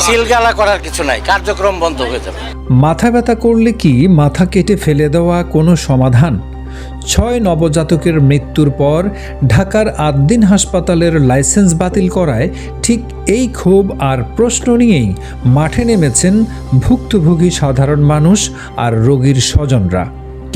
সিলগালা করার কিছু নাই, কার্যক্রম বন্ধ হয়ে যাবে। মাথা ব্যথা করলে কি মাথা কেটে ফেলে দেওয়া কোনো সমাধান? 6 নবজাতকের মৃত্যুর পর ঢাকার আদ্দিন হাসপাতালের লাইসেন্স বাতিল করায় ঠিক এই ক্ষোভ আর প্রশ্ন নিয়েই মাঠে নেমেছেন ভুক্তভোগী সাধারণ মানুষ আর রোগীর স্বজনরা।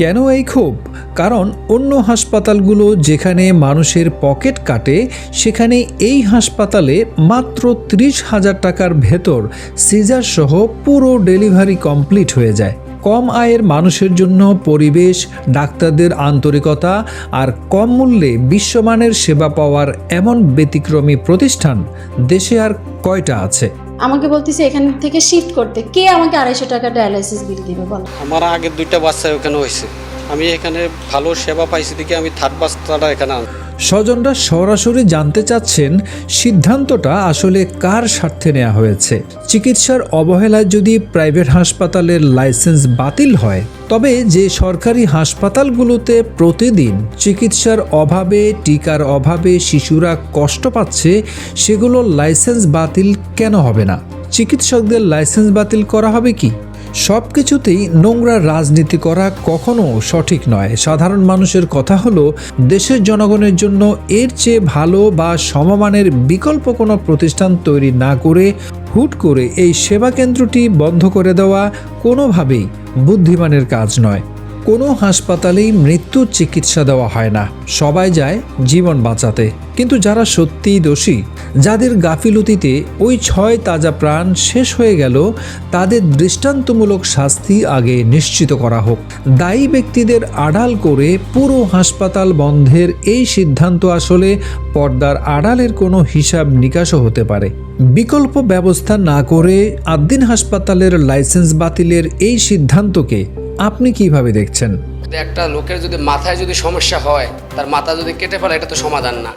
কেন এই ক্ষোভ? কারণ অন্য হাসপাতালগুলো যেখানে মানুষের পকেট কাটে, সেখানে এই হাসপাতালে মাত্র 30,000 টাকার ভেতর সিজার সহ পুরো ডেলিভারি কমপ্লিট হয়ে যায়। কম আয়ের মানুষের জন্য পরিবেশ, ডাক্তারদের আন্তরিকতা আর কম মূল্যে বিশ্বমানের সেবা পাওয়ার এমন ব্যতিক্রমী প্রতিষ্ঠান দেশে আর কয়টা আছে? আমাকে বলতেছে এখান থেকে শিফট করতে, কে আমাকে 250 টাকা ডায়ালাইসিস বিল দিবে বলো? আমার আগে 2টা বাচ্চা ওখানে হয়েছে, আমি এখানে ভালো সেবা পাইছি দেখে আমি 3rd বাচ্চাটা এখানে আনছি। স্বজনরা সরাসরি জানতে চাচ্ছেন সিদ্ধান্তটা আসলে কার স্বার্থে নেওয়া হয়েছে। চিকিৎসার অবহেলায় যদি প্রাইভেট হাসপাতালের লাইসেন্স বাতিল হয়, তবে যে সরকারি হাসপাতালগুলোতে প্রতিদিন চিকিৎসার অভাবে, টিকার অভাবে শিশুরা কষ্ট পাচ্ছে, সেগুলোর লাইসেন্স বাতিল কেন হবে না? চিকিৎসকদের লাইসেন্স বাতিল করা হবে কি? সব কিছুতেই নোংরা রাজনীতি করা কখনো সঠিক নয়। সাধারণ মানুষের কথা হলো, দেশের জনগণের জন্য এর চেয়ে ভালো বা সমমানের বিকল্প কোনো প্রতিষ্ঠান তৈরি না করে হুট করে এই সেবা কেন্দ্রটি বন্ধ করে দেওয়া কোনোভাবেই বুদ্ধিমানের কাজ নয়। কোনো হাসপাতালেই মৃত্যুর চিকিৎসা দেওয়া হয় না, সবাই যায় জীবন বাঁচাতে। কিন্তু যারা সত্যিই দোষী, যাদের গাফিলতিতে ওই 6 তাজা প্রাণ শেষ হয়ে গেল, তাদের দৃষ্টান্তমূলক শাস্তি আগে নিশ্চিত করা হোক। দায়ী ব্যক্তিদের আড়াল করে পুরো হাসপাতাল বন্ধের এই সিদ্ধান্ত আসলে পর্দার আড়ালের কোনো হিসাব নিকাশও হতে পারে। বিকল্প ব্যবস্থা না করে আদ্দিন হাসপাতালের লাইসেন্স বাতিলের এই সিদ্ধান্তকে আপনি কিভাবে দেখছেন? একটা লোকের যদি মাথায় যদি সমস্যা হয়, তার মাথা যদি কেটে ফেলে, এটা তো সমাধান না।